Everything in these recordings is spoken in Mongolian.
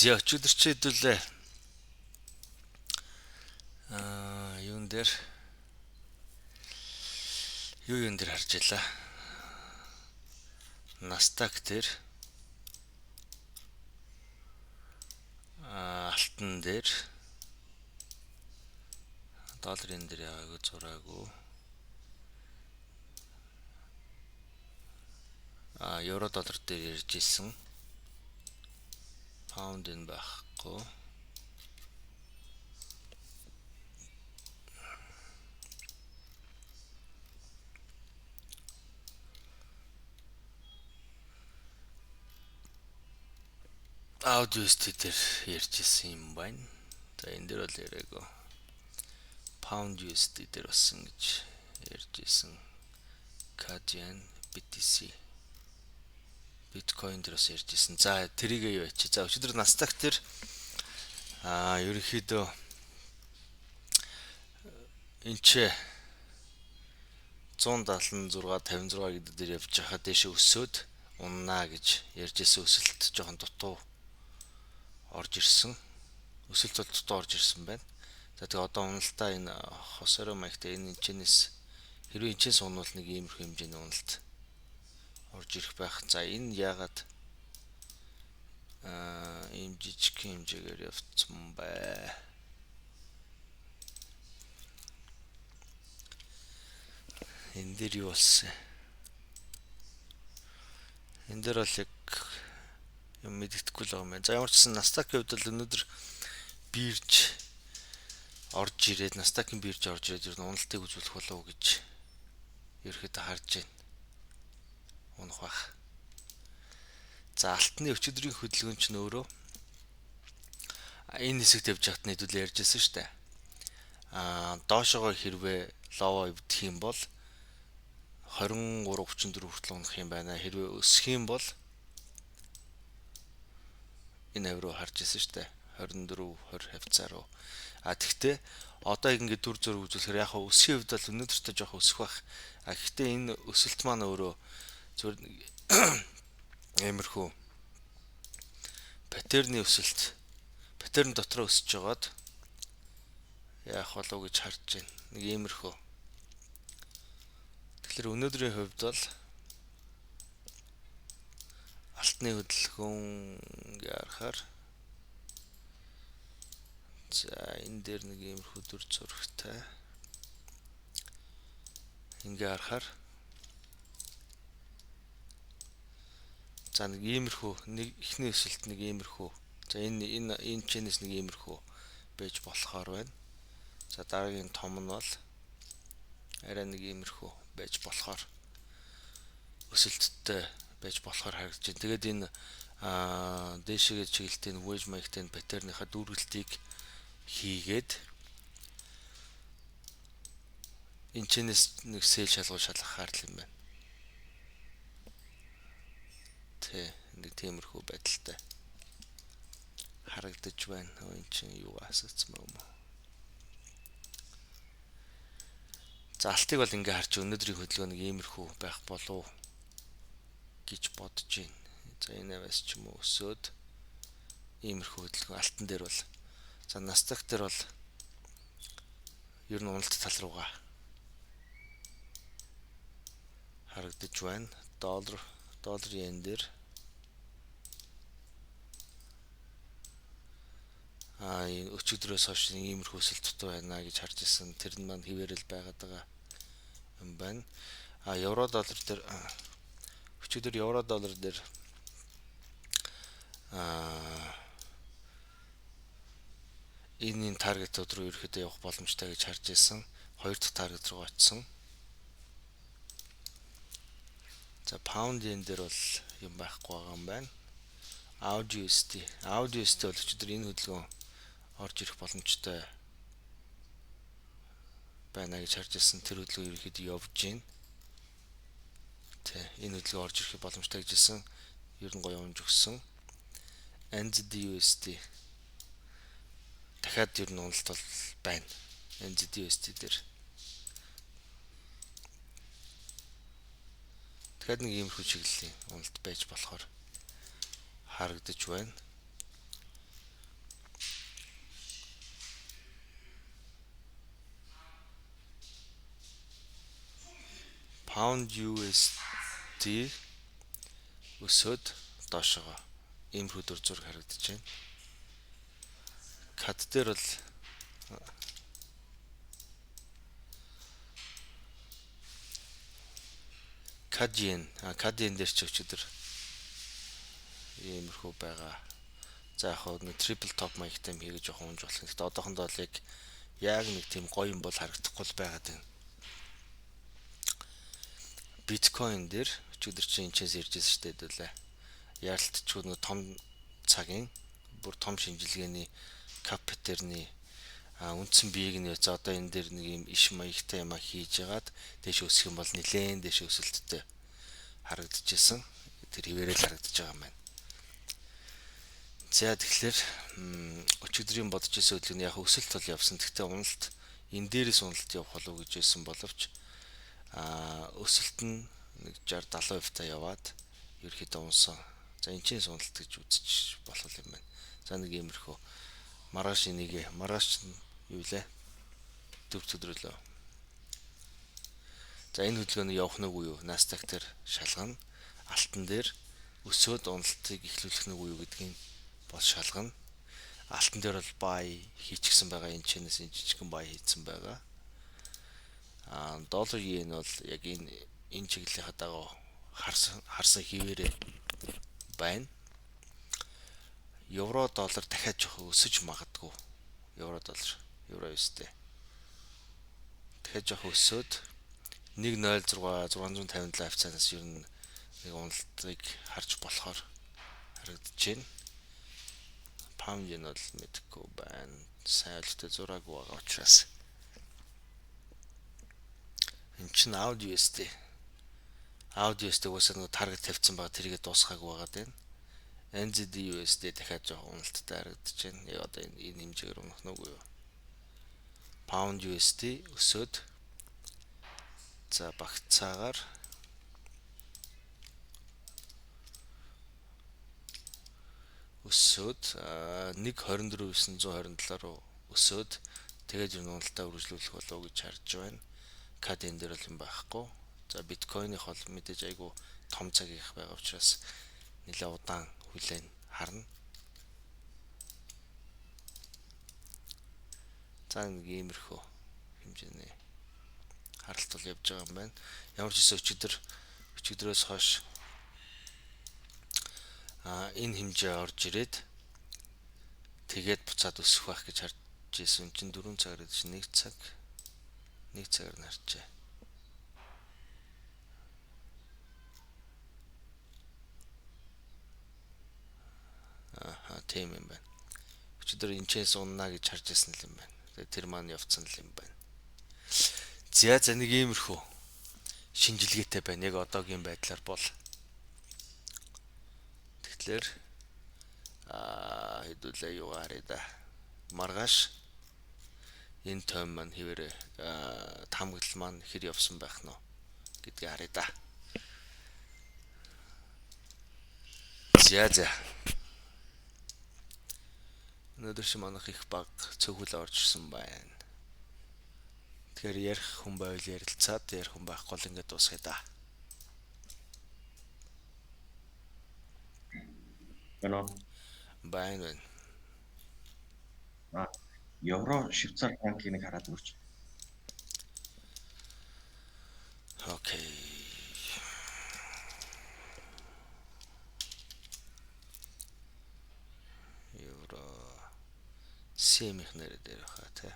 За өчигдөр чи хэдүүлээ юун дээр юун дээр харж илаа. Nasdaq дээр алтан дээр долларын дээр яагаагүй зураагүй. Евро доллар дээр ярьж исэн. Паунд энэ байхгүй. USD дээр ярьж исэн юм байна. За энэ дээр бол яриагүй. Pound USD дээр басан гэж ярьж исэн. CAD, BTC, Bitcoin дээр бас ярьж исэн. За тэрийг юу яач. За өчигдөр Nasdaq дээр ерөнхийдөө энэ ч 176 56 гэдэг дээр явж байхад дэше өсөөд уннаа гэж ярьж исэн. Өсөлт жоохон дутуу орж ирсэн. Өсөлт бол дутуу орж ирсэн байна. За тэгээ одоо уналтаа энэ хос орой маягтай энэ энэчнээс хэрвээ энэчнээс унвал нэг иймэрхүү хэмжээний уналт орж ирэх байх. За энэ яагаад ийм жижиг хэмжээгээр явцсан бай. Энэ дээр юу болсон? Энэ дээр бол яг юм мэддэхгүй л байгаа юм байна. За ямар ч гэсэн Nasdaq-ийн хувьд бол өнөөдөр бирж орж ирээд Nasdaq-ийн бирж орж ирээд ер нь уналтыг үзүүлэх болов уу гэж ерөөхдөө харж байна. Унах байх. За алтны өчигдрийн хөдөлгөөн ч нөөрөө энэ хэсэгт явж байхад нь хэдүүлээ ярьжсэн шүү дээ. Доошогоо хэрвээ лово өвдөх юм бол 23-34 хүртэл унах юм байна. Хэрвээ өсөх юм бол энэ авируу харж ирсэн шүү дээ. 24-20 хавцаар уу. Тэгтээ одоо ингээд дүр зураг үзүүлэхээр яг өсөхийн хувьд бол өнөөдөртөө жоох өсөх байх. Гэхдээ энэ өсөлт маань өөрөө зөвхөн иймэрхүү паттерны өсөлт, паттерн дотроо өсөж жагаад яах болов гэж харж байна. Нэг иймэрхүү. Тэгэхээр өнөөдрийн хувьд бол алтны хөдөлгөөн ярахаар за энэ дээр нэг иймэрхүү дүр зурагтай ингээ харахаар за нэг иймэрхүү нэг ихний өсөлт нэг иймэрхүү за энэ чэнэс нэг иймэрхүү байж болохоор байна. За дараагийн том нь бол арай нэг иймэрхүү байж болохоор өсөлттэй байж болохоор харагдаж байна. Тэгээд энэ дээшээгээ чиглэлтийн wedge маягтай паттерныхаа дүүргэлтийг хийгээд энэ чэнэс нэг сэл шалгуул шалгах хаалт юм байна. Нэг тиймэрхүү байдалтай харагдаж байна. Энэ чинь юу асуусан юм бэ? За алтыг бол ингээ харж өнөөдрийн хөдөлгөөн нэг иймэрхүү байх болов гэж бодож байна. За энэ аваас ч юм уу өсөөд иймэрхүү хөдөлгөөн алтан дээр бол за Nasdaq дээр бол ер нь уналт тал руугаа харагдаж байна. Доллар yen дээр энэ өчигдрөөс хойш иймэрхүү өсөлт тутуу байна гэж харж ирсэн. Тэр нь маань хിവэрэл байгаад байгаа юм байна. Евро доллар дээр өчигдөр евро доллар дээр энэ таргетууд руу ерөөхдөө явах боломжтой гэж харж ирсэн. Хоёр дахь таргет руу очсон. За pound yen дээр бол юм байхгүй байгаа юм байна. AUD бол өчигдөр энэ хөдөлгөөн орж ирэх боломжтой байна гэж харж ирсэн. Тэр хөдөлгөөн ерөөхдөө явж байна. Энэ хөдөлгөөн орж ирэх боломжтой гэж хэлсэн. Ер нь гоё унж өгсөн. NZD дахиад ер нь уналт бол байна. NZD дээр дахиад нэг иймэрхүү чиглэлийн уналт байж болохоор харагдаж байна. Pound USD өсөөд доошогоо иймэрхүү дүр зураг харагдаж байна. CAD дээр бол CAD-ийн дээр ч өчигдөр иймэрхүү байгаа. За яг нэг triple top маягтай юм хийгэж явах унж болох. Гэхдээ одоохондоо л яг нэг тийм гоё юм бол харагдахгүй л байгаад байна. Биткойн дээр өчигдөр чинь энэчээс иржсэн шүү дээ хэдүүлээ. Яалтчгүй нэг том цагийн бүр том шинжилгээний капитерны үндсэн биеийг нь за одоо энэ дээр нэг юм иш маягтай юм хийж ягаад дэше өсөх юм бол нилээн дэше өсөлттэй харагдчихсэн. Тэр хിവэрэл харагдаж байгаа юм байна. За тэгэхээр өчигдрийн бодож исэн хөдөлгөөний яг өсөлт бол явсан. Гэхдээ уналт энэ дээрээс уналт явах болов гэж байсан боловч өсөлт нь нэг 60-70% та яваад ерөөхдөө унсан. За энэ чинь уналт гэж үзэж болох юм байна. За нэг иймэрхүү маргааш нь юу лээ? 4 өдрөлөө. За энэ хөдөлгөөний явах нэг уу юу? Nasdaq дээр шалгана. Алтан дээр өсөөд уналтыг эхлүүлэх нэг уу юу гэдгийг бол шалгана. Алтан дээр бол buy хийчихсэн байгаа. Энэ чэнэс энэ жижигхэн buy хийсэн байгаа. Доллар иен бол яг энэ чиглэлийнхаа дагуу харсан хിവэрэ байна. Евро доллар дахиад жоох өсөж магадгүй. Евро доллар, евро USD. Дахиад жоох өсөөд 1.06 хавцаанаас ер нь нэг уналтыг харж болохоор харагдаж байна. Pound yen бол мэдхгүй байна. Сайн ойлтой зураагүй байгаа учраас. Энд чинь Audi USD. Audi USD уусаа нэг таргет тавьсан байгаа тэрийгэ дуусгаагүй байгаа дээ. NZD USD дахиад жоох уналттай харагдаж байна. Яг одоо энэ хэмжээгээр унах нүг юу? Pound USD өсөөд за багцаагаар өсөөд 1.24.927 руу өсөөд тэгээд ер нь уналтаа үргэлжлүүлэх болов гэж харж байна. CAD энэ дээр бол юм байхгүй. За биткойных бол мэдээж айгүй том цагийнх байгаа учраас нэлээд удаан хүлээн харна. За нэг иймэрхүү хэмжээний харалт бол явж байгаа юм байна. Ямар ч гэсэн өчигдрөөс хойш энэ хэмжээ орж ирээд тэгээд буцаад өсөх байх гэж харж ирсэн чинь 4 цагаар чинь 1 цагаар нарчээ. Тийм юм байна. Өчигдөр энэчээс уннаа гэж харж ирсэн юм байна. Тэгээд тэр маань явцсан юм байна. За нэг иймэрхүү шинжилгээтэй байна. Яг одоогийн байдлаар бол тэгэхээр хэдүүлээ юу харъя да. Маргааш энэ том маань хിവэрэ тамгаал маань хэр явсан байх нь гэдгийг харъя да. За. Өнөөдөр чи манайх их баг цөөхөл орж ирсэн байна. Тэгэхээр ярих хүн байвал ярилцаад ярих хүн байхгүй л ингээд дуусгая да. Байна. Евро Швейцар франкийг нэг хараад өгч. Окей. Евро сэмих нэр дээр хаа тэ.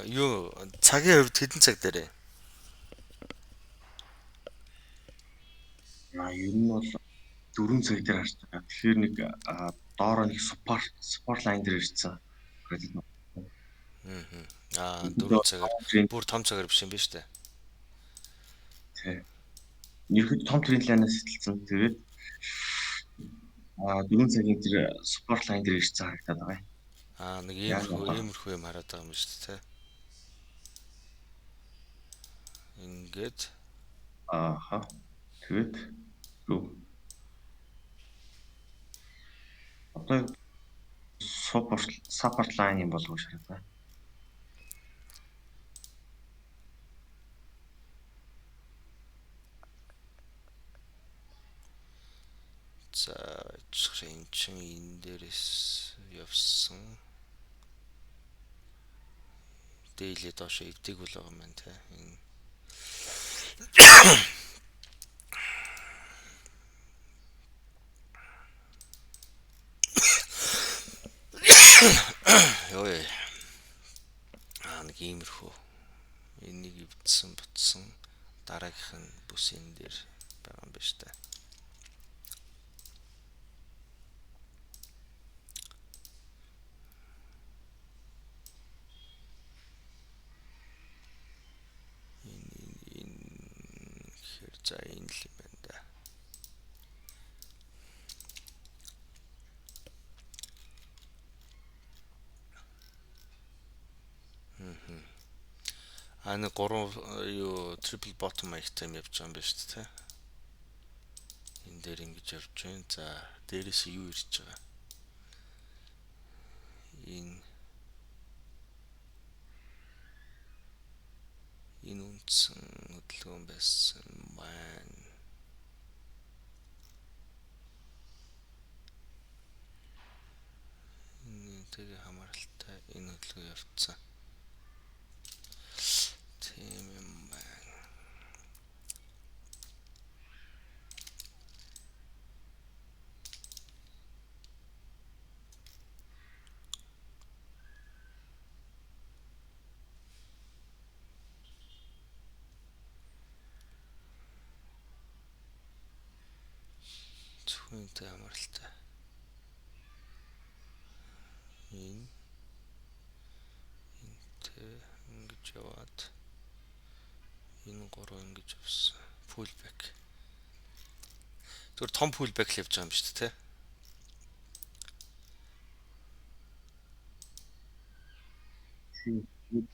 Юу цагийн хувьд хэдэн цаг дээр? Ер нь бол 4 цаг дээр харж байгаа. Тэгэхээр нэг доороо нэг support line дээр ирсэн. Кредит. 4 цагаар бүр том цагаар биш юм биш үү? Тий. Ерхэд том тренд лайнаас сэтэлсэн. Тэгээд 4 цагийн тэр support line дээр ирсэн харагдаад байгаа. Нэг иймэрхүү юм хараад байгаа юм шүү дээ. Ингээд Ааха. Тэгээд юу? Одоо support line юм болов уу шаардаа. за эн чин энэ дээрээс явсан. Дээлээ доошо эвдэг бол байгаа юм байна те. Энэ ёо нэг иймэрхүү. Энийг эвдсэн бутсан дараагийнх нь бүс энэ дээр байгаа юм байна та. За энэ л юм байна да. Нэг 3 юу triple bottom маягтай юм явж байгаа юм байна шүү дээ. Энэ дээр ингэж явж байна. За дээрээс юу ирж байгаа? Энэ үндсэн хөдөлгөөн байсан маань. Тэгээ хамааралтай энэ хөдөлгөөн явцсан. Тийм юм байна. Зөвхөнтэй хамааралтай. Энтэй ингэж яваад энэ 3 ингэж явсан. Full back. Зүгээр том full back л явж байгаа юм шүү дээ, тэ.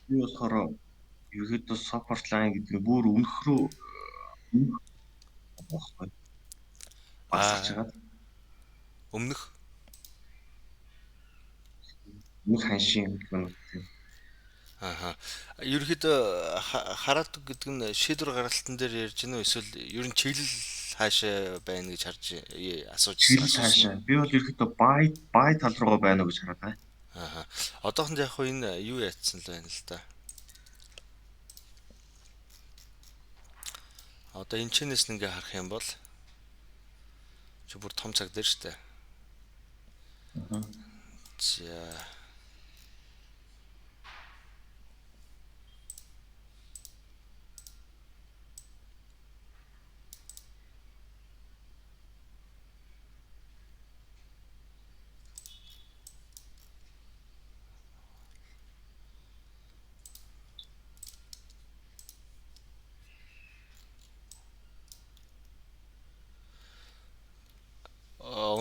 Би болохоор ерөөдөө support line гэдэг нь бүр өмнөх рүү болохгүй. Басарч байгаа. Өмнөх ханшийн хөдөлгөөн тийм. Ерөнхийдөө хараад гэдэг нь шийдвэр гаргалтын дээр ярьж гэнэ үү, эсвэл ер нь чиглэл хаашаа байна гэж харж асууж хаашаа. Би бол ерөнхийдөө buy тал руугаа байна уу гэж хараад байна. Одоохонд яг хөө энэ юу яатсан л байна л да. Одоо энэ чинээс ингээ харах юм бол чи бүр том цаг дээр штэ. За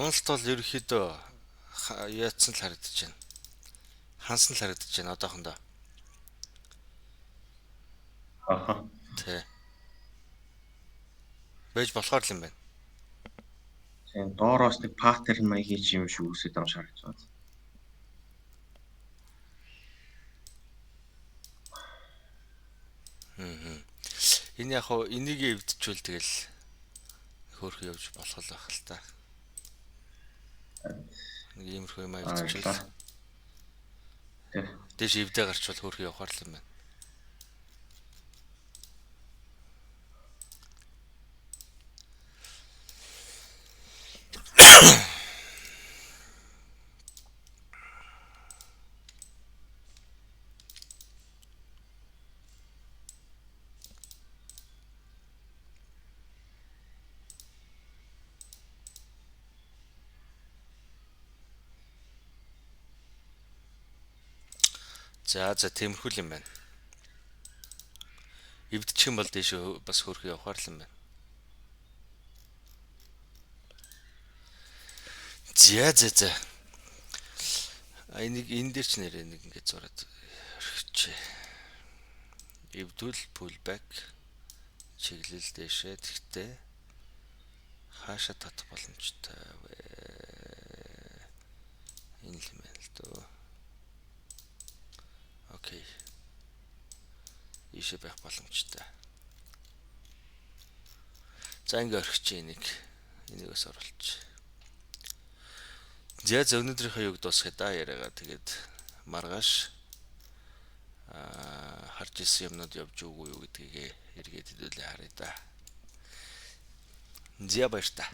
уналт бол ерөөхдөө яатсан л харагдаж байна. Хансан л харагдаж байна одоохондоо. Тэ. Бэж болохоор л юм байна. Тийм доороос нэг паттерн маягийн юм шиг үсээд байгаа шаарч байна. Энэ яг хоо энийг эвдчихвэл тэгэл хөөрхөн явж болох л байх л та. Нэг иймэрхүү юм эвдчихвэл. Дээш эвдээ гарчвал хөөрхөн явахаар л юм байна. За тиймэрхүү юм байна. Эвдчих юм бол дээш бас хөөрхөн явахаар л юм байна. За. Энийг энэ дээр ч нэрээ нэг ингэж зураад орхичээ. Эвдүүл pull back чиглэл дэшээ. Тэгтээ хаашаа татах боломжтой вэ? Энэ л юм байна л дөө. Окей. Ийшээ байх боломжтой. За ингээ орхич энийг бас оруулчих. За өнөөдрийнхөө юг дуусгая да яриагаа. Тэгээд маргааш харж ирсэн юмнууд явж өгөө юу гэдгийг эргээд хэдүүлээ харъя да. За баяр та.